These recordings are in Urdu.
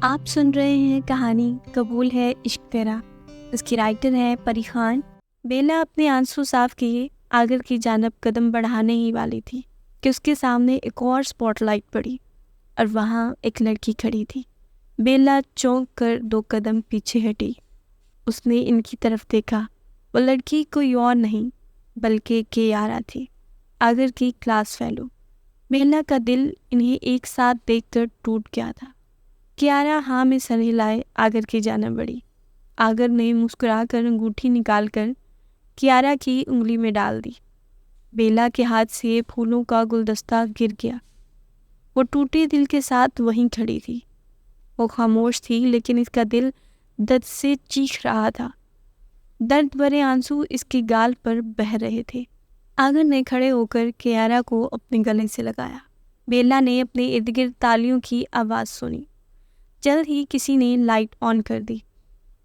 آپ سن رہے ہیں کہانی قبول ہے عشق تیرا۔ اس کی رائٹر ہے پری خان۔ بیلا اپنے آنسو صاف کیے آگر کی جانب قدم بڑھانے ہی والی تھی کہ اس کے سامنے ایک اور سپاٹ لائٹ پڑی اور وہاں ایک لڑکی کھڑی تھی۔ بیلا چونک کر 2 قدم پیچھے ہٹی۔ اس نے ان کی طرف دیکھا۔ وہ لڑکی کوئی اور نہیں بلکہ کیارا تھی، آگر کی کلاس فیلو۔ بیلا کا دل انہیں ایک ساتھ دیکھ کر ٹوٹ گیا تھا۔ کیارا ہاں میں سر ہلائے آگر کی جانب بڑھی۔ آگر نے مسکرا کر انگوٹھی نکال کر کیارا کی انگلی میں ڈال دی۔ بیلا کے ہاتھ سے پھولوں کا گلدستہ گر گیا۔ وہ ٹوٹے دل کے ساتھ وہیں کھڑی تھی۔ وہ خاموش تھی لیکن اس کا دل درد سے چیخ رہا تھا۔ درد بھرے آنسو اس کے گال پر بہہ رہے تھے۔ آگر نے کھڑے ہو کر کیارا کو اپنے گلے سے لگایا۔ بیلا نے اپنے ارد گرد تالیوں کی آواز سنی۔ جلد ہی کسی نے لائٹ آن کر دی۔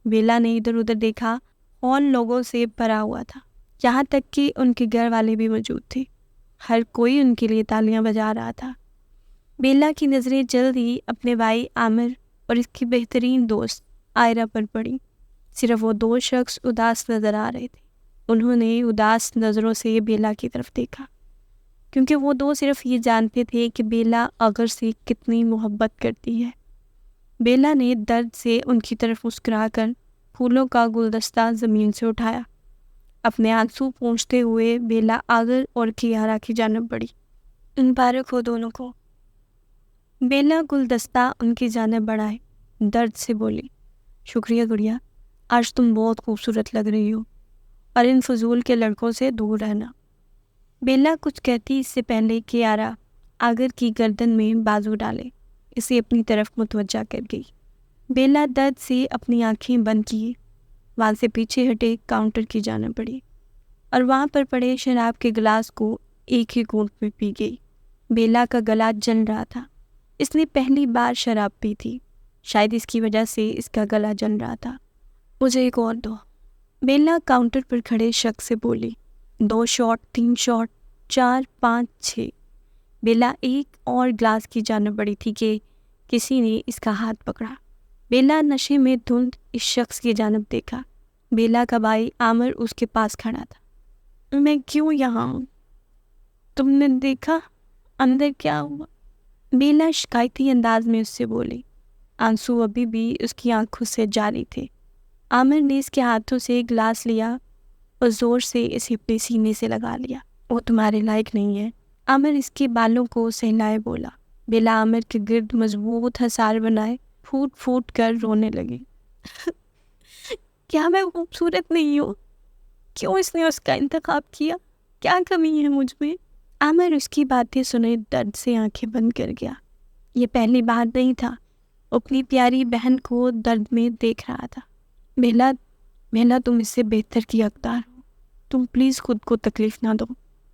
بیلا نے ادھر ادھر دیکھا۔ ہال لوگوں سے بھرا ہوا تھا، یہاں تک کہ ان کے گھر والے بھی موجود تھے۔ ہر کوئی ان کے لیے تالیاں بجا رہا تھا۔ بیلا کی نظریں جلد ہی اپنے بھائی عامر اور اس کی بہترین دوست آئرہ پر پڑی۔ صرف وہ 2 شخص اداس نظر آ رہے تھے۔ انہوں نے اداس نظروں سے بیلا کی طرف دیکھا کیونکہ وہ 2 صرف یہ جانتے تھے کہ بیلا آگر سے کتنی محبت کرتی ہے۔ بیلا نے درد سے ان کی طرف مسکرا کر پھولوں کا گلدستہ زمین سے اٹھایا۔ اپنے آنسو پونچھتے ہوئے بیلا آگر اور کیارا کی جانب بڑھی۔ مبارک ہو دونوں کو۔ بیلا گلدستہ ان کی جانب بڑھائے درد سے بولی، شکریہ گڑیا، آج تم بہت خوبصورت لگ رہی ہو، اور ان فضول کے لڑکوں سے دور رہنا۔ بیلا کچھ کہتی اس سے پہلے کیارا آگر کی گردن میں بازو ڈالے اسے اپنی طرف متوجہ کر گئی۔ بیلا درد سے اپنی آنکھیں بند کیے وہاں سے پیچھے ہٹے کاؤنٹر کی جانب بڑھی اور وہاں پر پڑے شراب کے گلاس کو ایک ہی گھونٹ میں پی گئی۔ بیلا کا گلا جل رہا تھا۔ اس نے پہلی بار شراب پی تھی، شاید اس کی وجہ سے اس کا گلا جل رہا تھا۔ مجھے ایک اور دو، بیلا کاؤنٹر پر کھڑے شخص سے بولی۔ 2 شاٹ، 3 شاٹ، 4، 5، 6۔ بیلا ایک اور گلاس کی جانب بڑھی تھی کہ کسی نے اس کا ہاتھ پکڑا۔ بیلا نشے میں دھند اس شخص کی جانب دیکھا۔ بیلا کا بھائی عامر اس کے پاس کھڑا تھا۔ میں کیوں یہاں ہوں؟ تم نے دیکھا اندر کیا ہوا؟ بیلا شکایتی انداز میں اس سے بولی۔ آنسو ابھی بھی اس کی آنکھوں سے جاری تھے۔ عامر نے اس کے ہاتھوں سے گلاس لیا اور زور سے اسے اپنے سینے سے لگا لیا۔ وہ تمہارے لائق نہیں ہے، عامر اس کے بالوں کو سہلائے بولا۔ بیلا عامر کے گرد مضبوط حصار بنائے پھوٹ پھوٹ کر رونے لگی۔ کیا میں خوبصورت نہیں ہوں؟ کیوں اس نے اس کا انتخاب کیا؟ کیا کمی ہے مجھ میں؟ عامر اس کی باتیں سنے درد سے آنکھیں بند کر گیا۔ یہ پہلی بار نہیں تھا وہ اپنی پیاری بہن کو درد میں دیکھ رہا تھا۔ بیلا تم اس سے بہتر کی حقدار ہو۔ تم پلیز خود کو تکلیف نہ دو۔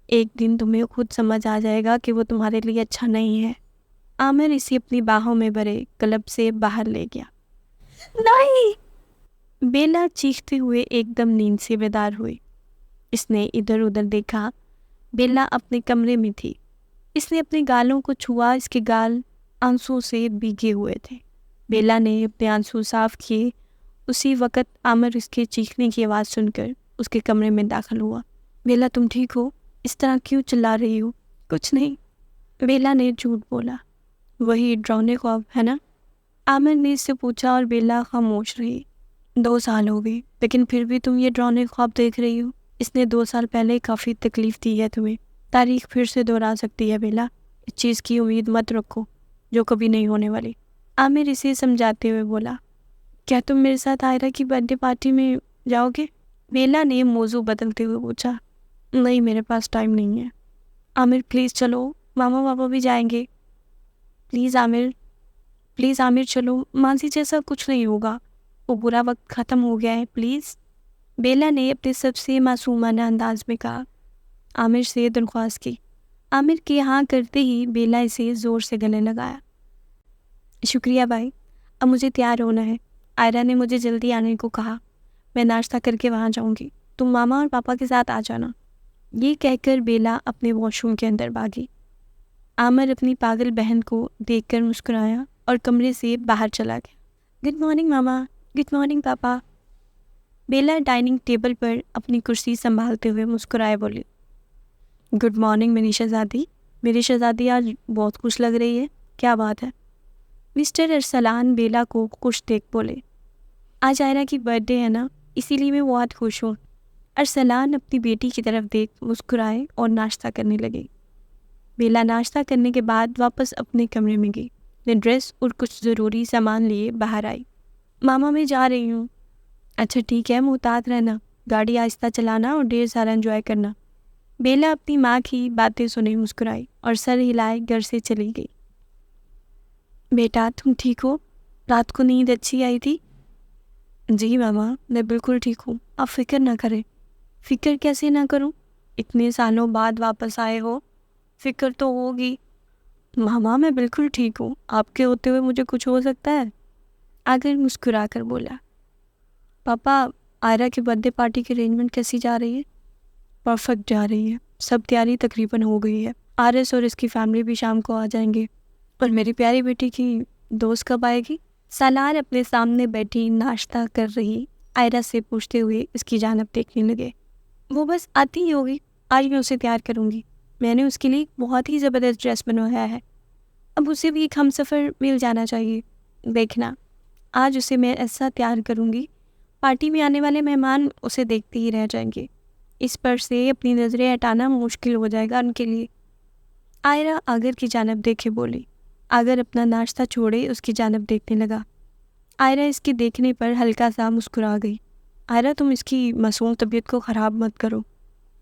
ایک دن تمہیں خود سمجھ آ جائے گا کہ وہ تمہارے لیے اچھا نہیں ہے۔ عامر اسے اپنی باہوں میں بھرے کلب سے باہر لے گیا۔ نہیں! بیلا چیختے ہوئے ایک دم نیند سے بیدار ہوئی۔ اس نے ادھر ادھر دیکھا۔ بیلا اپنے کمرے میں تھی۔ اس نے اپنے گالوں کو چھوا، اس کے گال آنسو سے بھیگے ہوئے تھے۔ بیلا نے اپنے آنسو صاف کیے۔ اسی وقت عامر اس کے چیخنے کی آواز سن کر اس کے کمرے میں داخل ہوا۔ بیلا تم ٹھیک ہو؟ اس طرح کیوں چلا رہی ہو؟ کچھ نہیں، بیلا نے جھوٹ بولا۔ وہی ڈراؤنے خواب ہے نا؟ عامر نے اس سے پوچھا اور بیلا خاموش رہی۔ 2 سال ہو گئے لیکن پھر بھی تم یہ ڈراؤنے خواب دیکھ رہی ہو؟ اس نے 2 سال پہلے کافی تکلیف دی ہے تمہیں۔ تاریخ پھر سے دہرا سکتی ہے بیلا، اس چیز کی امید مت رکھو جو کبھی نہیں ہونے والی۔ عامر اسے سمجھاتے ہوئے بولا۔ کیا تم میرے ساتھ آئرہ کی برتھ ڈے پارٹی میں جاؤ گے؟ بیلا نے موضوع بدلتے ہوئے پوچھا۔ نہیں، میرے پاس ٹائم نہیں ہے۔ عامر پلیز چلو، ماما پاپا بھی جائیں گے۔ پلیز عامر چلو، ماضی جیسا کچھ نہیں ہوگا، وہ برا وقت ختم ہو گیا ہے، پلیز۔ بیلا نے اپنے سب سے معصومانہ انداز میں کہا۔ عامر سے درخواست کی۔ عامر کے ہاں کرتے ہی بیلا اسے زور سے گلے لگایا۔ شکریہ بھائی، اب مجھے تیار ہونا ہے۔ آئرہ نے مجھے جلدی آنے کو کہا، میں ناشتہ کر کے وہاں جاؤں گی، تم ماما اور پاپا کے ساتھ آ جانا۔ یہ کہہ کر بیلا اپنے واش روم کے اندر بھاگی۔ عامر اپنی پاگل بہن کو دیکھ کر مسکرایا اور کمرے سے باہر چلا گیا۔ گڈ مارننگ ماما، گڈ مارننگ پاپا۔ بیلا ڈائننگ ٹیبل پر اپنی کرسی سنبھالتے ہوئے مسکرائے بولی، گڈ مارننگ میری شہزادی۔ میری شہزادی آج بہت خوش لگ رہی ہے، کیا بات ہے؟ مسٹر ارسلان بیلا کو خوش دیکھ بولے، آج آئرہ کی برتھ ڈے ہے نا، اسی لیے میں بہت خوش ہوں۔ ارسلان اپنی بیٹی کی طرف دیکھ مسکرائے اور ناشتہ کرنے لگے۔ بیلا ناشتہ کرنے کے بعد واپس اپنے کمرے میں گئی، اپنے ڈریس اور کچھ ضروری سامان لیے باہر آئی۔ ماما میں جا رہی ہوں۔ اچھا ٹھیک ہے، محتاط رہنا، گاڑی آہستہ چلانا اور ڈھیر سارا انجوائے کرنا۔ بیلا اپنی ماں کی باتیں سنے مسکرائی اور سر ہلائے گھر سے چلی گئی۔ بیٹا تم ٹھیک ہو؟ رات کو نیند اچھی آئی تھی؟ جی ماما میں بالکل ٹھیک ہوں، آپ فکر نہ کریں۔ فکر کیسے نہ کروں؟ اتنے سالوں بعد واپس آئے ہو، فکر تو ہوگی۔ ماما میں بالکل ٹھیک ہوں، آپ کے ہوتے ہوئے مجھے کچھ ہو سکتا ہے؟ آگر مسکرا کر بولا۔ پاپا آئرہ کی برتھ ڈے پارٹی کی ارینجمنٹ کیسی جا رہی ہے؟ پرفیکٹ جا رہی ہے، سب تیاری تقریباً ہو گئی ہے۔ آرس اور اس کی فیملی بھی شام کو آ جائیں گے۔ اور میری پیاری بیٹی کی دوست کب آئے گی؟ سالار اپنے سامنے بیٹھی ناشتہ کر رہی آئرہ سے پوچھتے ہوئے اس کی جانب دیکھنے لگے۔ وہ بس آتی ہی ہوگی، آج میں اسے تیار کروں گی۔ میں نے اس کے لیے بہت ہی زبردست ڈریس بنوایا ہے، اب اسے بھی ایک ہم سفر مل جانا چاہیے۔ دیکھنا آج اسے میں ایسا تیار کروں گی، پارٹی میں آنے والے مہمان اسے دیکھتے ہی رہ جائیں گے، اس پر سے اپنی نظریں ہٹانا مشکل ہو جائے گا ان کے لیے۔ آئرہ آگر کی جانب دیکھے بولی۔ آگر اپنا ناشتہ چھوڑے اس کی جانب دیکھنے لگا۔ آئرہ اس کے دیکھنے پر ہلکا سا مسکرا گئی۔ آئرہ تم اس کی معصوم طبیعت کو خراب مت کرو،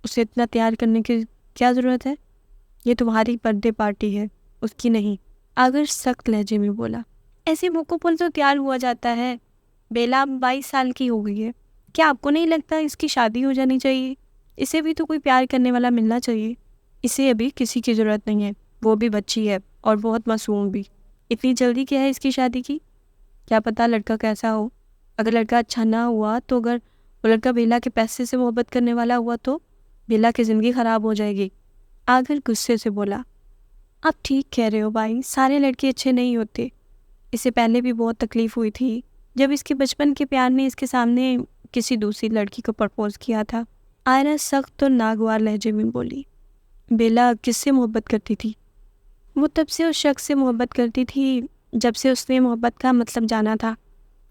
اسے اتنا تیار کرنے کی کیا ضرورت ہے؟ یہ تمہاری برتھ ڈے پارٹی ہے، اس کی نہیں۔ آگر سخت لہجے میں بولا۔ ایسے موقعوں پر تو تیار ہوا جاتا ہے، بیلا 22 سال کی ہو گئی ہے، کیا آپ کو نہیں لگتا اس کی شادی ہو جانی چاہیے؟ اسے بھی تو کوئی پیار کرنے والا ملنا چاہیے۔ اسے ابھی کسی کی ضرورت نہیں ہے، وہ بھی بچی ہے اور بہت معصوم بھی۔ اتنی جلدی کیا ہے اس کی شادی کی؟ کیا پتہ لڑکا کیسا ہو، اگر لڑکا اچھا نہ ہوا تو اگر وہ لڑکا بیلا کے پیسے سے محبت کرنے والا ہوا تو بیلا کی زندگی خراب ہو جائے گی۔ آگر غصے سے بولا۔ آپ ٹھیک کہہ رہے ہو بھائی، سارے لڑکے اچھے نہیں ہوتے۔ اسے پہلے بھی بہت تکلیف ہوئی تھی جب اس کے بچپن کے پیار نے اس کے سامنے کسی دوسری لڑکی کو پرپوز کیا تھا۔ آئرہ سخت اور ناگوار لہجے میں بولی۔ بیلا کس سے محبت کرتی تھی؟ وہ تب سے اس شخص سے محبت کرتی تھی جب سے اس نے محبت کا مطلب جانا تھا،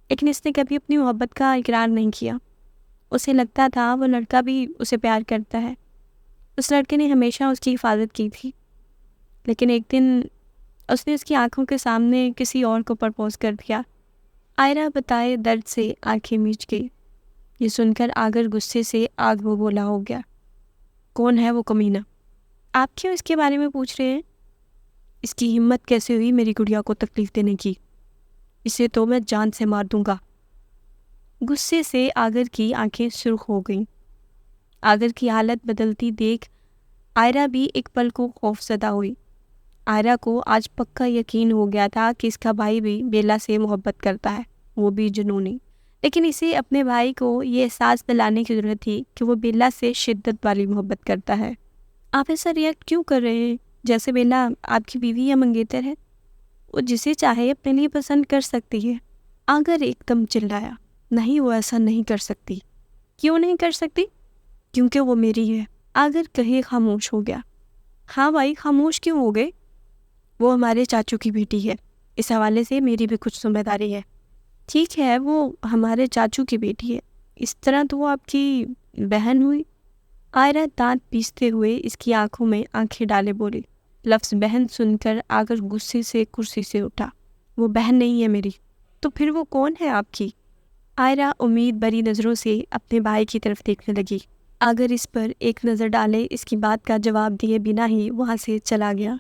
لیکن اس نے کبھی اپنی محبت کا اقرار نہیں کیا۔ اسے لگتا تھا وہ لڑکا بھی اسے پیار کرتا ہے، اس لڑکے نے ہمیشہ اس کی حفاظت کی تھی، لیکن ایک دن اس نے اس کی آنکھوں کے سامنے کسی اور کو پرپوز کر دیا۔ آئرہ بتائے درد سے آنکھیں میچ گئی۔ یہ سن کر آگر غصے سے آگ بگولا ہو گیا۔ کون ہے وہ کمینہ؟ آپ کیوں اس کے بارے میں پوچھ رہے ہیں؟ اس کی ہمت کیسے ہوئی میری گڑیا کو تکلیف دینے کی؟ اسے تو میں جان سے مار دوں گا۔ غصے سے آگر کی آنکھیں سرخ ہو گئیں۔ آگر کی حالت بدلتی دیکھ آئرہ بھی ایک پل کو خوف زدہ ہوئی۔ آئرہ کو آج پکا یقین ہو گیا تھا کہ اس کا بھائی بھی بیلا سے محبت کرتا ہے، وہ بھی جنونی، لیکن اسے اپنے بھائی کو یہ احساس دلانے کی ضرورت تھی کہ وہ بیلا سے شدت والی محبت کرتا ہے۔ آپ ایسا ریئیکٹ کیوں کر رہے ہیں جیسے بیلا آپ کی بیوی یا منگیتر ہے؟ وہ جسے چاہے اپنے لیے پسند کر سکتی ہے۔ آگر ایک دم چلایا، نہیں وہ ایسا نہیں کر سکتی۔ کیوں نہیں کر سکتی؟ کیونکہ وہ میری ہے۔ آگر کہے خاموش ہو گیا۔ ہاں بھائی خاموش کیوں ہو گئے؟ وہ ہمارے چاچو کی بیٹی ہے، اس حوالے سے میری بھی کچھ ذمہ داری ہے۔ ٹھیک ہے وہ ہمارے چاچو کی بیٹی ہے، اس طرح تو وہ آپ کی بہن ہوئی۔ آئرہ دانت پیستے ہوئے اس کی آنکھوں میں آنکھیں ڈالے بولی۔ لفظ بہن سن کر آگر غصے سے کرسی سے اٹھا۔ وہ بہن نہیں ہے میری، تو پھر وہ کون ہے آپ کی؟ آئرہ امید بری نظروں سے اپنے بھائی کی طرف دیکھنے لگی۔ آگر اس پر ایک نظر ڈالے اس کی بات کا جواب دیے بنا ہی وہاں سے چلا گیا۔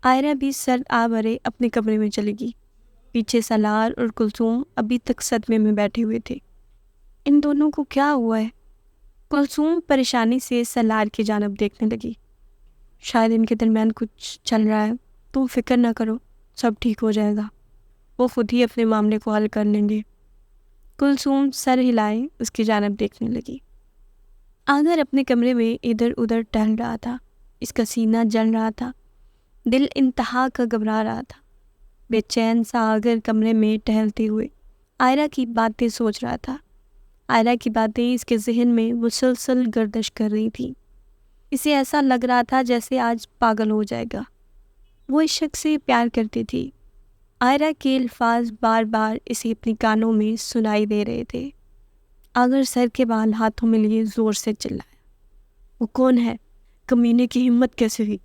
آئرہ بھی سرد آورے اپنے کمرے میں چلی گئی۔ پیچھے سالار اور کلثوم ابھی تک صدمے میں بیٹھے ہوئے تھے۔ ان دونوں کو کیا ہوا ہے؟ کلثوم پریشانی سے سالار کی جانب دیکھنے لگی۔ شاید ان کے درمیان کچھ چل رہا ہے، تم فکر نہ کرو، سب ٹھیک ہو جائے گا، وہ خود ہی اپنے معاملے کو حل کر لیں گے۔ کلثوم سر ہلائے اس کی جانب دیکھنے لگی۔ آگر اپنے کمرے میں ادھر ادھر ٹہل رہا تھا، اس کا سینہ جل رہا تھا، دل انتہا کا گھبرا رہا تھا۔ بے چین سا آگر کمرے میں ٹہلتے ہوئے آئرہ کی باتیں سوچ رہا تھا۔ آئرہ کی باتیں اس کے ذہن میں مسلسل گردش کر رہی تھیں۔ اسے ایسا لگ رہا تھا جیسے آج پاگل ہو جائے گا۔ وہ اس شخص سے پیار کرتی تھی۔ آئرہ کے الفاظ بار بار اسے اپنی کانوں میں سنائی دے رہے تھے۔ آگر سر کے بال ہاتھوں میں لیے زور سے چلایا۔ وہ کون ہے؟ کمینے کی ہمت کیسے ہوئی؟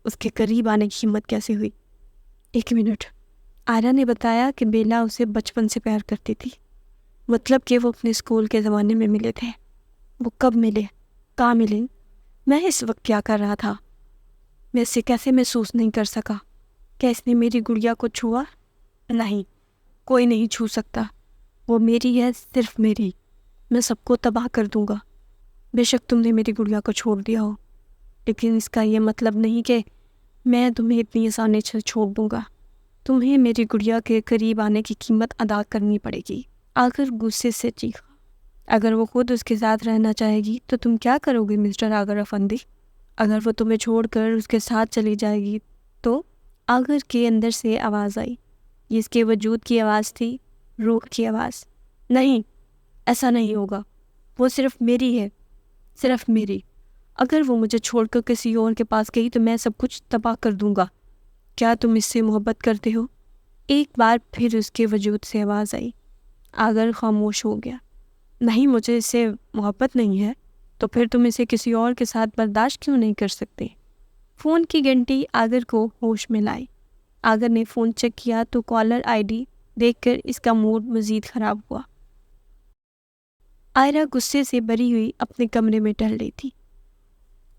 اس کے قریب آنے کی ہمت کیسے ہوئی؟ 1 منٹ۔ آئرہ نے بتایا کہ بیلا اسے بچپن سے پیار کرتی تھی۔ مطلب کہ وہ اپنے اسکول کے زمانے میں ملے تھے۔ وہ کب ملے؟ کہاں ملے؟ میں اس وقت کیا کر رہا تھا؟ میں اسے کیسے محسوس نہیں کر سکا؟ کیا اس نے میری گڑیا کو چھوا؟ نہیں، کوئی نہیں چھو سکتا۔ وہ میری ہے، صرف میری۔ میں سب کو تباہ کر دوں گا۔ بے شک تم نے میری گڑیا کو چھوڑ دیا ہو، لیکن اس کا یہ مطلب نہیں کہ میں تمہیں اتنی آسانی سے چھوڑ دوں گا۔ تمہیں میری گڑیا کے قریب آنے کی قیمت ادا کرنی پڑے گی۔ آگر غصے سے چیخا۔ اگر وہ خود اس کے ساتھ رہنا چاہے گی تو تم کیا کرو گے مسٹر آگر افندی؟ اگر وہ تمہیں چھوڑ کر اس کے ساتھ چلی جائے گی تو؟ آگر کے اندر سے آواز آئی۔ یہ اس کے وجود کی آواز تھی، روح کی آواز۔ نہیں، ایسا نہیں ہوگا۔ وہ صرف میری ہے، صرف میری۔ اگر وہ مجھے چھوڑ کر کسی اور کے پاس گئی تو میں سب کچھ تباہ کر دوں گا۔ کیا تم اس سے محبت کرتے ہو؟ ایک بار پھر اس کے وجود سے آواز آئی۔ آگر خاموش ہو گیا۔ نہیں، مجھے اس سے محبت نہیں ہے۔ تو پھر تم اسے کسی اور کے ساتھ برداشت کیوں نہیں کر سکتے؟ فون کی گھنٹی آگر کو ہوش میں لائی۔ آگر نے فون چیک کیا تو کالر آئی ڈی دیکھ کر اس کا موڈ مزید خراب ہوا۔ آئرہ غصے سے بھری ہوئی اپنے کمرے میں ٹہل رہی تھی۔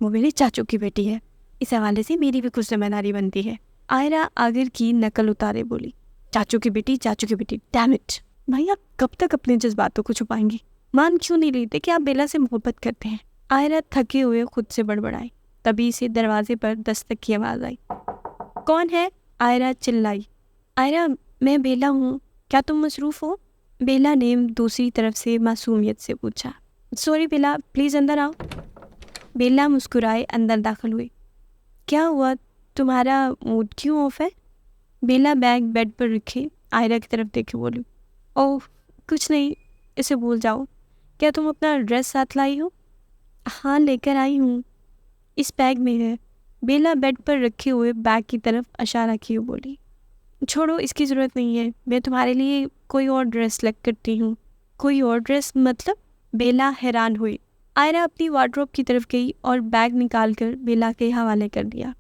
وہ میرے چاچو کی بیٹی ہے، اس حوالے سے میری بھی کچھ ذمہ داری بنتی ہے۔ آئرہ آگر کی نقل اتارے بولی۔ چاچو کی بیٹی، چاچو کی بیٹی، ڈیم اٹ! بھائی آپ کب تک اپنے جذباتوں کو چھپائیں گی؟ مان کیوں نہیں لیتے کہ آپ بیلا سے محبت کرتے ہیں؟ آئرہ تھکے ہوئے خود سے بڑبڑائی۔ تبھی سے دروازے پر دستک کی آواز آئی۔ کون ہے؟ آئرہ چلائی۔ آئرہ، میں بیلا ہوں، کیا تم مصروف ہو؟ بیلا نے دوسری طرف سے معصومیت سے پوچھا۔ سوری بیلا، پلیز اندر آؤ۔ بیلا مسکرائے اندر داخل ہوئی۔ کیا ہوا؟ تمہارا موڈ کیوں آف ہے؟ بیلا بیگ بیڈ پر رکھے آئرہ کی طرف دیکھے بولی۔ اوہ کچھ نہیں، اسے بھول جاؤ۔ کیا تم اپنا ڈریس ساتھ لائی ہو؟ ہاں لے کر آئی ہوں، اس بیگ میں ہے۔ بیلا بیڈ پر رکھے ہوئے بیگ کی طرف اشارہ کیے بولی۔ چھوڑو، اس کی ضرورت نہیں ہے، میں تمہارے لیے کوئی اور ڈریس سلیکٹ کرتی ہوں۔ کوئی اور ڈریس مطلب؟ بیلا حیران ہوئی۔ آئرہ اپنی وارڈروب کی طرف گئی اور بیگ نکال کر بیلا کے حوالے کر دیا۔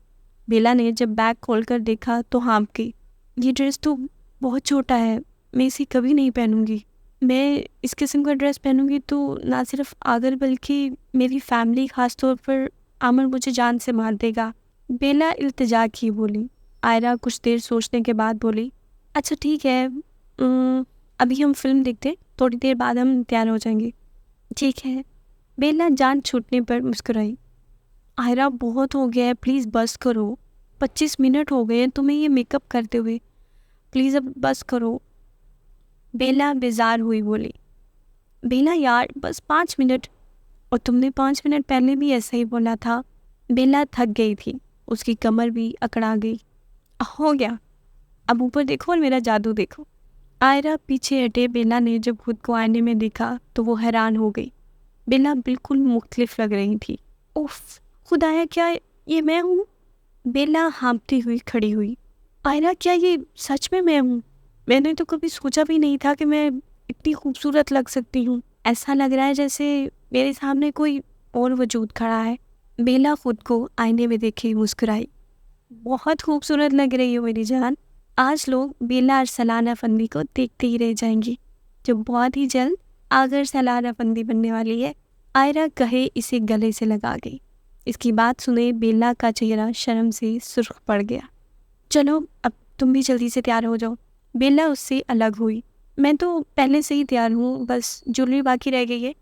بیلا نے جب بیگ کھول کر دیکھا تو ہانپ گئی۔ یہ ڈریس تو بہت چھوٹا ہے، میں اسے کبھی نہیں پہنوں گی۔ میں اس قسم کا ڈریس پہنوں گی تو نہ صرف آگر بلکہ میری فیملی، خاص طور پر عامر، مجھے جان سے مار دے گا۔ بیلا التجا کی بولی۔ آئرہ کچھ دیر سوچنے کے بعد بولی، اچھا ٹھیک ہے، ابھی ہم فلم دیکھتے ہیں، تھوڑی دیر بعد ہم تیار ہو جائیں گے۔ ٹھیک ہے۔ بیلا جان چھوٹنے پر مسکرائی۔ آئرہ بہت ہو گیا ہے، پلیز بس کرو۔ 25 منٹ ہو گئے ہیں تمہیں یہ میک اپ کرتے ہوئے، پلیز اب بس کرو۔ بیلا بیزار ہوئی بولی۔ بیلا یار، بس 5 منٹ، اور تم نے 5 منٹ پہلے بھی ایسا ہی بولا تھا۔ بیلا تھک گئی تھی، اس کی کمر بھی اکڑا گئی۔ ہو گیا، اب اوپر دیکھو اور میرا جادو دیکھو۔ آئرہ پیچھے ہٹے۔ بیلا نے جب خود کو آئینے میں دیکھا تو وہ حیران ہو گئی۔ بیلا بالکل مختلف لگ رہی تھی۔ اوف خدایا، کیا یہ میں ہوں؟ بیلا ہانپتی ہوئی کھڑی ہوئی۔ آئرہ، کیا یہ سچ میں ہوں؟ میں نے تو کبھی سوچا بھی نہیں تھا کہ میں اتنی خوبصورت لگ سکتی ہوں۔ ایسا لگ رہا ہے جیسے میرے سامنے کوئی اور وجود کھڑا ہے۔ بیلا خود کو آئینے میں دیکھے مسکرائی۔ بہت خوبصورت لگ رہی ہو میری جان۔ آج لوگ بیلا ارسلان افندی کو دیکھتے ہی رہ جائیں گے، جو بہت ہی جلد آگر ارسلان افندی بننے والی ہے۔ آئرہ کہے اسے گلے سے لگا گئی۔ اس کی بات سنے بیلا کا چہرہ شرم سے سرخ پڑ گیا۔ چلو اب تم بھی جلدی سے تیار ہو جاؤ۔ بیلا اس سے الگ ہوئی۔ میں تو پہلے سے ہی تیار ہوں، بس جولری باقی رہ گئی ہے۔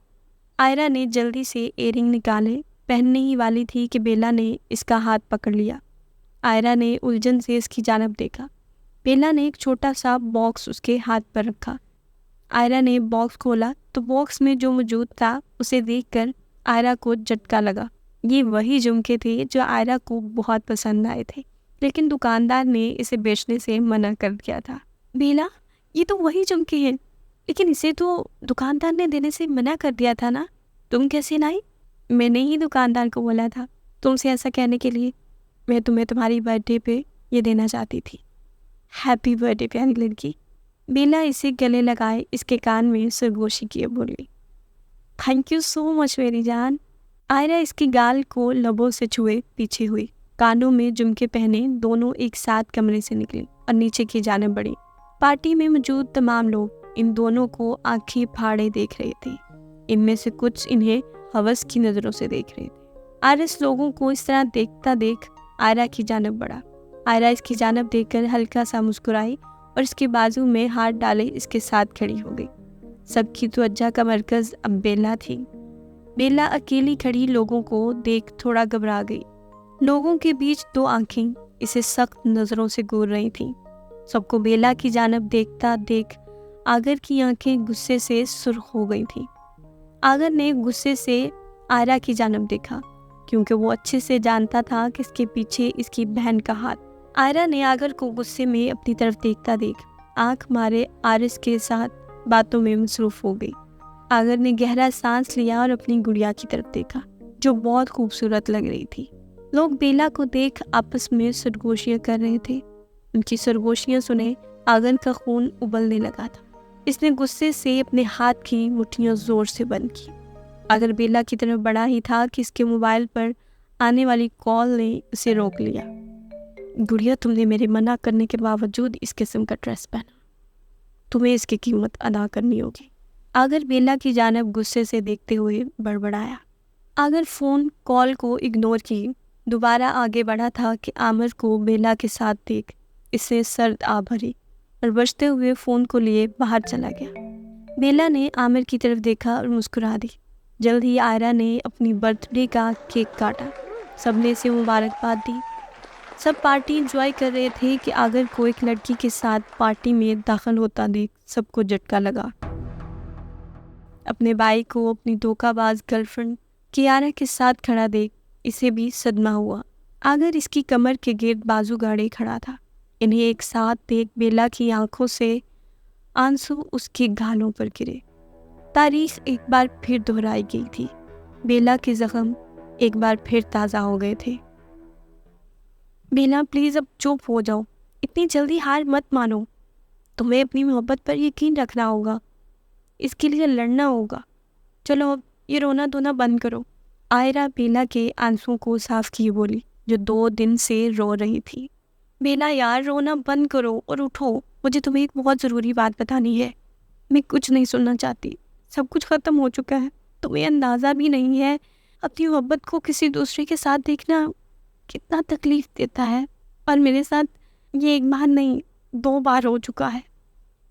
آئرہ نے جلدی سے ایئرنگ نکالے، پہننے ہی والی تھی کہ بیلا نے اس کا ہاتھ پکڑ لیا۔ آئرہ نے الجھن سے اس کی جانب دیکھا۔ بیلا نے ایک چھوٹا سا باکس اس کے ہاتھ پر رکھا۔ آئرہ نے باکس کھولا تو باکس میں جو موجود تھا اسے دیکھ کر آئرہ کو جھٹکا لگا۔ یہ وہی جھمکے تھے جو آئرہ کو بہت پسند آئے تھے۔ لیکن دکاندار نے اسے بیچنے سے منع کر دیا تھا۔ بیلا، یہ تو وہی جھمکے ہیں، لیکن اسے تو دکاندار نے دینے سے منع کر دیا تھا نا، تم کیسے لائی؟ میں نے ہی دکاندار کو بولا تھا تم سے ایسا کہنے کے لیے، میں تمہیں تمہاری برتھ ڈے پہ یہ دینا چاہتی تھی۔ ہیپی برتھ ڈے پیاری لڑکی۔ بیلا اسے گلے لگائے اس کے کان میں سرگوشی کیے بولی، تھینک یو سو مچ میری جان۔ آئرہ اس کی گال کو لبوں سے چھوئے پیچھے ہوئی، کانوں میں جھمکے پہنے دونوں ایک ساتھ کمرے سے نکلی اور نیچے کی جانب بڑھی۔ پارٹی میں موجود تمام لوگ ان دونوں کو آنکھیں پھاڑے دیکھ رہے تھے، ان میں سے کچھ انہیں ہوس کی نظروں سے دیکھ رہے تھے۔ آرس لوگوں کو اس طرح دیکھتا دیکھ آئرہ کی جانب بڑھا۔ آئرہ اس کی جانب دیکھ کر ہلکا سا مسکرائی اور اس کے بازو میں ہاتھ ڈالے اس کے ساتھ کھڑی ہو گئی۔ سب کی توجہ کا مرکز اب بیلا تھی۔ بیلا اکیلی کھڑی لوگوں کو دیکھ تھوڑا گھبرا گئی۔ لوگوں کے بیچ دو آنکھیں اسے سخت نظروں سے گور رہی تھیں۔ سب کو بیلا کی جانب دیکھتا دیکھ آگر کی آنکھیں غصے سے سرخ ہو گئی تھیں۔ آگر نے غصے سے آئرہ کی جانب دیکھا کیونکہ وہ اچھے سے جانتا تھا کہ اس کے پیچھے اس کی بہن کا ہاتھ۔ آئرہ نے آگر کو غصے میں اپنی طرف دیکھتا دیکھ آنکھ مارے آرس کے ساتھ باتوں میں مصروف ہو گئی۔ آگر نے گہرا سانس لیا اور اپنی گڑیا کی طرف دیکھا جو بہت خوبصورت لگ رہی تھی۔ لوگ بیلا کو دیکھ آپس میں سرگوشیاں کر رہے تھے۔ ان کی سرگوشیاں سنے آگر کا خون ابلنے لگا تھا۔ اس نے غصے سے اپنے ہاتھ کی مٹھیاں زور سے بند کی۔ آگر بیلا کی طرف بڑھا ہی تھا کہ اس کے موبائل پر آنے والی کال نے اسے روک لیا۔ گڑیا، تم نے میرے منع کرنے کے باوجود اس قسم کا ڈریس پہنا، تمہیں اس کی قیمت ادا کرنی ہوگی۔ آگر بیلا کی جانب غصے سے دیکھتے ہوئے بڑبڑایا۔ آگر فون کال کو اگنور کی دوبارہ آگے بڑھا تھا کہ عامر کو بیلا کے ساتھ دیکھ اس سے سرد آ بھری اور بجتے ہوئے فون کو لیے باہر چلا گیا۔ بیلا نے عامر کی طرف دیکھا اور مسکرا دی۔ جلد ہی آئرہ نے اپنی برتھ ڈے کا کیک کاٹا، سب نے اسے مبارکباد دی۔ سب پارٹی انجوائے کر رہے تھے کہ آگر کو ایک لڑکی کے ساتھ پارٹی میں داخل ہوتا دیکھ سب کو جھٹکا لگا۔ اپنے بھائی کو اپنی دھوکہ باز گرل فرینڈ کیارا کے ساتھ کھڑا دیکھ اسے بھی صدمہ ہوا۔ آگر اس کی کمر کے گرد بازو گاڑے کھڑا تھا۔ انہیں ایک ساتھ دیکھ بیلا کی آنکھوں سے آنسو اس کی گالوں پر گرے۔ تاریخ ایک بار پھر دہرائی گئی تھی۔ بیلا کے زخم ایک بار پھر تازہ ہو گئے تھے۔ بیلا پلیز اب چپ ہو جاؤ، اتنی جلدی ہار مت مانو، تمہیں اپنی محبت پر یقین رکھنا ہوگا، اس کے لیے لڑنا ہوگا، چلو اب یہ رونا دھونا بند کرو۔ آئرہ بیلا کے آنسوں کو صاف کیے بولی جو 2 دن سے رو رہی تھی۔ بیلا یار رونا بند کرو اور اٹھو، مجھے تمہیں ایک بہت ضروری بات بتانی ہے، میں کچھ نہیں سننا چاہتی، سب کچھ ختم ہو چکا ہے، تمہیں اندازہ بھی نہیں ہے اپنی محبت کو کسی دوسرے کے ساتھ دیکھنا کتنا تکلیف دیتا ہے، اور میرے ساتھ یہ ایک بار نہیں 2 بار ہو چکا ہے۔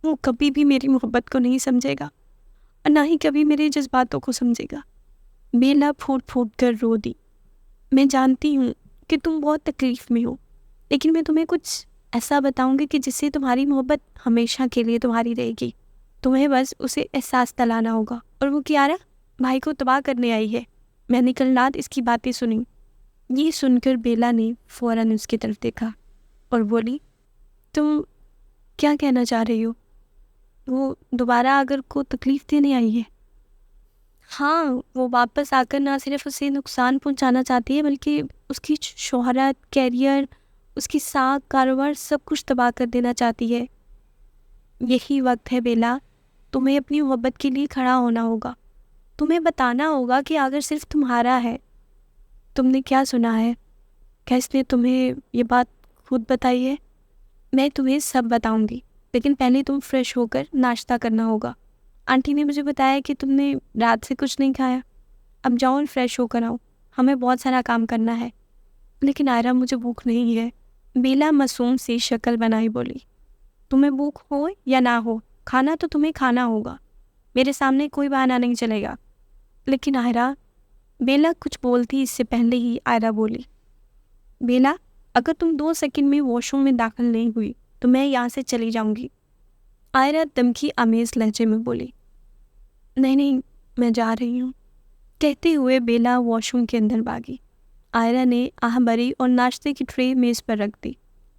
وہ کبھی بھی میری محبت کو نہیں سمجھے گا اور نہ ہی کبھی میرے جذباتوں کو سمجھے گا۔ بیلا پھوٹ پھوٹ کر رو دی۔ میں جانتی ہوں کہ تم بہت تکلیف میں ہو، لیکن میں تمہیں کچھ ایسا بتاؤں گی کہ جس سے تمہاری محبت ہمیشہ کے لیے تمہاری رہے گی۔ تمہیں بس اسے احساس دلانا ہوگا۔ اور وہ کیارا بھائی کو تباہ کرنے آئی ہے، میں نے کل رات اس کی باتیں سنی۔ یہ سن کر بیلا نے فوراً اس کی طرف دیکھا اور بولی، تم کیا کہنا چاہ رہی ہو؟ وہ دوبارہ آگر کو تکلیف دینے آئی ہے؟ ہاں، وہ واپس آ کر نہ صرف اسے نقصان پہنچانا چاہتی ہے بلکہ اس کی شہرت، کیریئر، اس کی ساکھ، کاروبار سب کچھ تباہ کر دینا چاہتی ہے۔ یہی وقت ہے بیلا، تمہیں اپنی محبت کے لیے کھڑا ہونا ہوگا، تمہیں بتانا ہوگا کہ آگر صرف تمہارا ہے۔ تم نے کیا سنا ہے؟ کیا اس نے تمہیں یہ بات خود بتائی ہے؟ میں تمہیں سب بتاؤں گی، لیکن پہلے تم فریش ہو کر ناشتہ کرنا ہوگا۔ آنٹی نے مجھے بتایا کہ تم نے رات سے کچھ نہیں کھایا، اب جاؤ اور فریش ہو کر آؤ، ہمیں بہت سارا کام کرنا ہے۔ لیکن آئرہ مجھے بھوک نہیں ہے، بیلا معصوم سی شکل بنائی بولی۔ تمہیں بھوک ہو یا نہ ہو، کھانا تو تمہیں کھانا ہوگا، میرے سامنے کوئی بہانہ نہیں چلے گا۔ لیکن آئرہ، بیلا کچھ بولتی اس سے پہلے ہی آئرہ بولی، بیلا اگر تم 2 سیکنڈ میں واش روم میں داخل نہیں ہوئی تو میں یہاں سے چلی جاؤں گی۔ آئرہ دمکی آمیز لہجے میں بولی، نہیں میں جا رہی ہوں۔ کہتے ہوئے بیلا واش روم کے اندر بھاگی۔ آئرہ نے آہ بھری اور ناشتے کی ٹرے میز پر رکھ دی۔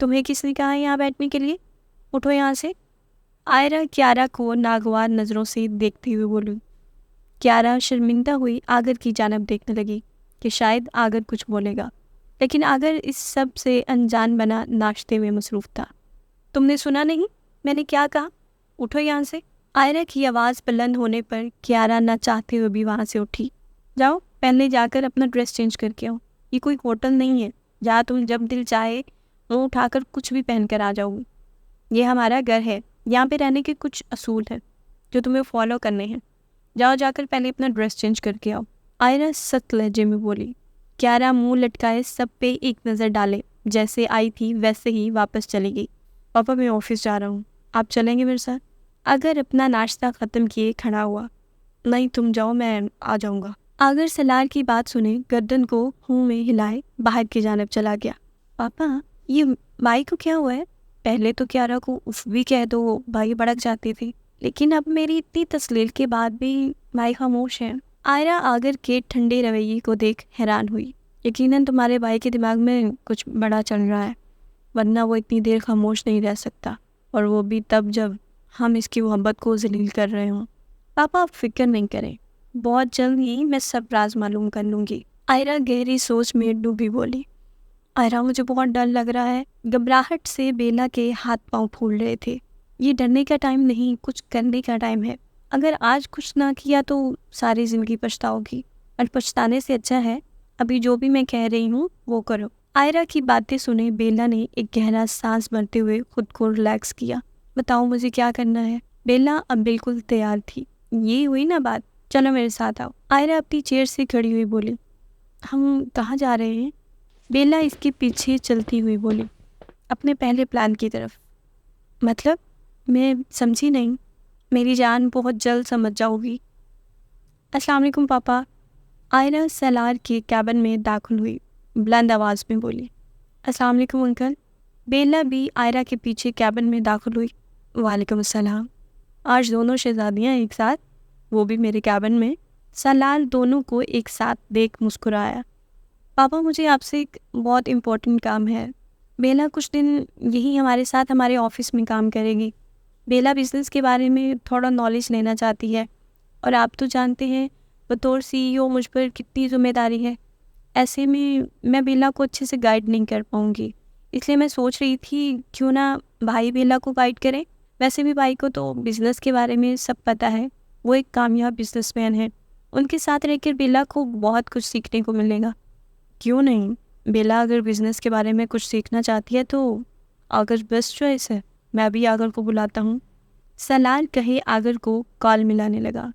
تمہیں کس نے کہا ہے یہاں بیٹھنے کے لیے؟ اٹھو یہاں سے۔ آئرہ کیارا کو ناگوار نظروں سے دیکھتے ہوئے بولی۔ کیارا شرمندہ ہوئی آگر کی جانب دیکھنے لگی کہ شاید آگر کچھ بولے گا، لیکن آگر اس سب سے انجان بنا ناشتے میں مصروف تھا۔ تم نے سنا نہیں میں نے کیا کہا؟ اٹھو یہاں سے۔ آئرہ کی آواز بلند ہونے پر کیارا نہ چاہتے ہوئے بھی وہاں سے اٹھی۔ جاؤ پہلے جا کر اپنا ڈریس چینج کر کے آؤ، یہ کوئی ہوٹل نہیں ہے جہاں تم جب دل چاہے منہ اٹھا کر کچھ بھی پہن کر آ جاؤ گی۔ یہ ہمارا گھر ہے، یہاں پہ رہنے کے کچھ اصول ہیں جو تمہیں فالو کرنے ہیں۔ جاؤ جا کر پہلے اپنا ڈریس چینج کر کے آؤ، آئرہ سخت لہجے میں بولی۔ کیارا منہ لٹکائے سب پہ ایک نظر ڈالے، جیسے آئی تھی ویسے ہی واپس چلی گئی۔ پاپا میں آفس جا رہا ہوں، آپ چلیں گے میرے ساتھ؟ اگر اپنا ناشتہ ختم کیے کھڑا ہوا۔ نہیں تم جاؤ، میں آ جاؤں گا۔ آگر سلار کی بات سنے گردن کو ہوں میں ہلائے باہر کی جانب چلا گیا۔ پاپا یہ بھائی کو کیا ہوا ہے؟ پہلے تو کیارا کو اف بھی کہہ دو بھائی بھڑک جاتی تھی، لیکن اب میری اتنی تسلیل کے بعد بھی بھائی خاموش ہے۔ آئرہ آگر کے ٹھنڈے رویے کو دیکھ حیران ہوئی۔ یقیناً تمہارے بھائی کے دماغ میں کچھ بڑا چل رہا ہے، ورنہ وہ اتنی دیر خاموش نہیں رہ سکتا، اور وہ بھی تب جب ہم اس کی محبت کو ذلیل کر رہے ہوں۔ پاپا آپ فکر نہیں کریں، بہت جلد ہی میں سب راز معلوم کر لوں گی۔ آئرہ گہری سوچ میں ڈوبی بولی۔ آئرہ مجھے بہت ڈر لگ رہا ہے۔ گھبراہٹ سے بیلا کے ہاتھ پاؤں پھول رہے تھے۔ یہ ڈرنے کا ٹائم نہیں، کچھ کرنے کا ٹائم ہے۔ اگر آج کچھ نہ کیا تو ساری زندگی پچھتاؤ گی، اور پچھتانے سے اچھا ہے ابھی جو بھی میں کہہ رہی ہوں وہ کرو۔ آئرہ کی باتیں سنے بیلا نے ایک گہرا سانس بھرتے ہوئے خود کو ریلیکس کیا۔ بتاؤ مجھے کیا کرنا ہے؟ بیلا اب بالکل تیار تھی۔ یہ ہوئی نا بات، چلو میرے ساتھ آؤ۔ آئرہ اپنی چیئر سے کھڑی ہوئی بولی۔ ہم کہاں جا رہے ہیں؟ بیلا اس کے پیچھے چلتی ہوئی بولی۔ اپنے پہلے پلان کی طرف۔ مطلب میں سمجھی نہیں۔ میری جان بہت جلد سمجھ جاؤ گی۔ السلام علیکم پاپا۔ آئرہ سالار کے کیبن میں داخل ہوئی، بلند آواز میں بولی۔ السلام علیکم انکل۔ بیلا بھی آئرہ کے پیچھے کیبن میں داخل ہوئی۔ وعلیکم السلام۔ آج دونوں شہزادیاں ایک ساتھ، وہ بھی میرے کیبن میں۔ سالار دونوں کو ایک ساتھ دیکھ مسکرایا۔ پاپا مجھے آپ سے ایک بہت امپورٹنٹ کام ہے۔ بیلا کچھ دن یہی ہمارے ساتھ ہمارے آفس میں کام کرے گی۔ بیلا بزنس کے بارے میں تھوڑا نالج لینا چاہتی ہے، اور آپ تو جانتے ہیں بطور CEO مجھ پر کتنی ذمہ داری ہے۔ ایسے میں بیلا کو اچھے سے گائیڈ نہیں کر پاؤں گی، اس لیے میں سوچ رہی تھی کیوں نہ بھائی بیلا کو گائیڈ کریں۔ ویسے بھی بھائی کو تو بزنس کے بارے میں سب پتہ ہے، وہ ایک کامیاب بزنس مین ہے۔ ان کے ساتھ رہ کر بیلا کو بہت کچھ سیکھنے کو ملے گا۔ کیوں نہیں؟ بیلا اگر بزنس کے بارے میں کچھ سیکھنا چاہتی ہے تو آگر بیسٹ چوائس ہے۔ میں بھی آگر کو بلاتا ہوں۔ سالار کہے آگر کو کال ملانے لگا۔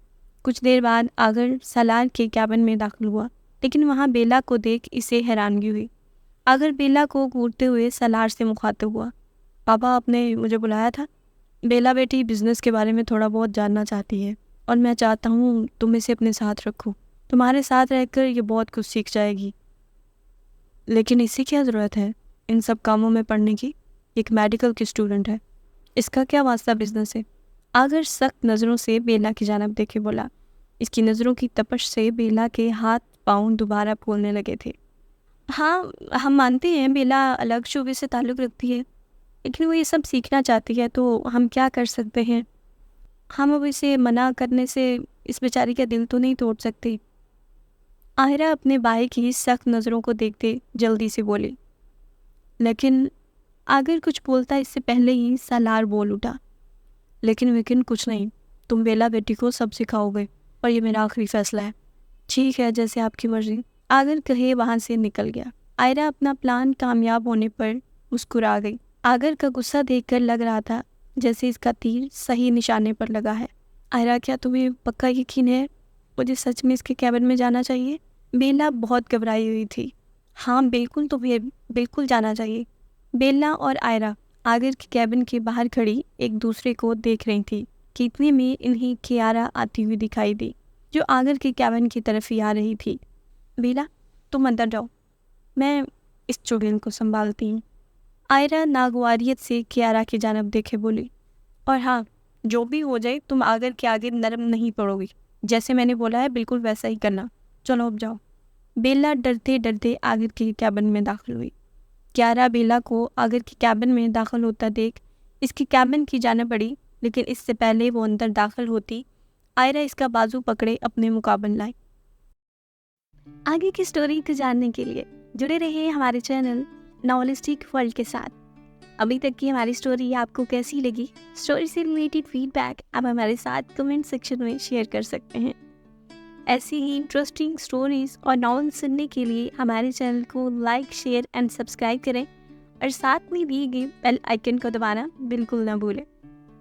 کچھ دیر بعد آگر سالار کے کیبن میں داخل ہوا، لیکن وہاں بیلا کو دیکھ اسے حیرانگی ہوئی۔ آگر بیلا کو گھورتے ہوئے سالار سے مخاطب ہوا۔ پاپا آپ نے مجھے بلایا تھا؟ بیلا بیٹی بزنس کے بارے میں تھوڑا بہت جاننا چاہتی ہے، اور میں چاہتا ہوں تم اسے اپنے ساتھ رکھو۔ تمہارے ساتھ رہ کر یہ بہت کچھ سیکھ جائے گی۔ لیکن اسی کیا ضرورت ہے ان سب کاموں میں پڑھنے کی؟ ایک میڈیکل کی اسٹوڈنٹ ہے، اس کا کیا واسطہ بزنس سے؟ آگر سخت نظروں سے بیلا کی جانب دیکھے بولا۔ اس کی نظروں کی تپش سے بیلا کے ہاتھ پاؤں دوبارہ پھولنے لگے تھے۔ ہاں ہم مانتے ہیں بیلا الگ شعبے سے تعلق رکھتی ہے، لیکن وہ یہ سب سیکھنا چاہتی ہے تو ہم کیا کر سکتے ہیں؟ ہم اب اسے منع کرنے سے اس بیچاری کا دل تو نہیں توڑ سکتے۔ آئرہ اپنے بھائی کی سخت نظروں کو دیکھتے جلدی سے بولی، لیکن آگر کچھ بولتا اس سے پہلے ہی سالار بول اٹھا۔ لیکن کچھ نہیں، تم بیلا بیٹی کو سب سکھاؤ گے، اور یہ میرا آخری فیصلہ ہے۔ ٹھیک ہے جیسے آپ کی مرضی، آگر کہے وہاں سے نکل گیا۔ آئرہ اپنا پلان کامیاب ہونے پر مسکرا گئی۔ آگر کا غصہ دیکھ کر لگ رہا تھا جیسے اس کا تیر صحیح نشانے پر لگا ہے۔ آئرہ کیا تمہیں پکا یقین ہے مجھے سچ میں اس کے کیبن میں جانا چاہیے؟ بیلا بہت گھبرائی ہوئی تھی۔ ہاں بالکل، تمہیں بالکل جانا چاہیے۔ بیلا اور آئرہ آگر کے کیبن کے باہر کھڑی ایک دوسرے کو دیکھ رہی تھی کہ اتنے میں انہیں کیارا آتی ہوئی دکھائی دی، جو آگر کے کیبن کی طرف ہی آ رہی تھی۔ بیلا تم اندر جاؤ، میں اس چڑیل کو سنبھالتی ہوں۔ آئرہ ناگواریت سے کیارا کی جانب دیکھے بولی، اور ہاں جو بھی ہو جائے تم آگر کے آگے نرم نہیں پڑو گی، جیسے میں نے بولا ہے بالکل ویسا ہی کرنا۔ چلو اب جاؤ۔ بیلا ڈرتے ڈرتے آگر کے کیبن میں داخل ہوئی۔ کیارا بیلا کو آگر کے کیبن میں داخل ہوتا دیکھ اس کی کیبن کی جانب بڑھی، لیکن اس سے پہلے وہ اندر داخل ہوتی آئرا اس کا بازو پکڑے اپنے مقابل لائی۔ آگے کی سٹوری کو جاننے کے لیے جڑے رہے ہمارے چینل ناولسٹک ورلڈ کے ساتھ۔ ابھی تک کی ہماری سٹوری آپ کو کیسی لگی؟ سٹوری سے ریلیٹڈ فیڈ بیک آپ ہمارے ساتھ کمنٹ سیکشن میں شیئر کر سکتے ہیں۔ ایسی ہی انٹرسٹنگ سٹوریز اور ناول سننے کے لیے ہمارے چینل کو لائک، شیئر اینڈ سبسکرائب کریں اور ساتھ میں دیے گئے بیل آئکن کو دبانا بالکل نہ بھولیں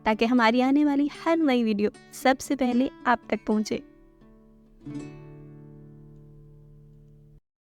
تاکہ ہماری آنے والی ہر نئی ویڈیو سب سے پہلے آپ تک پہنچے۔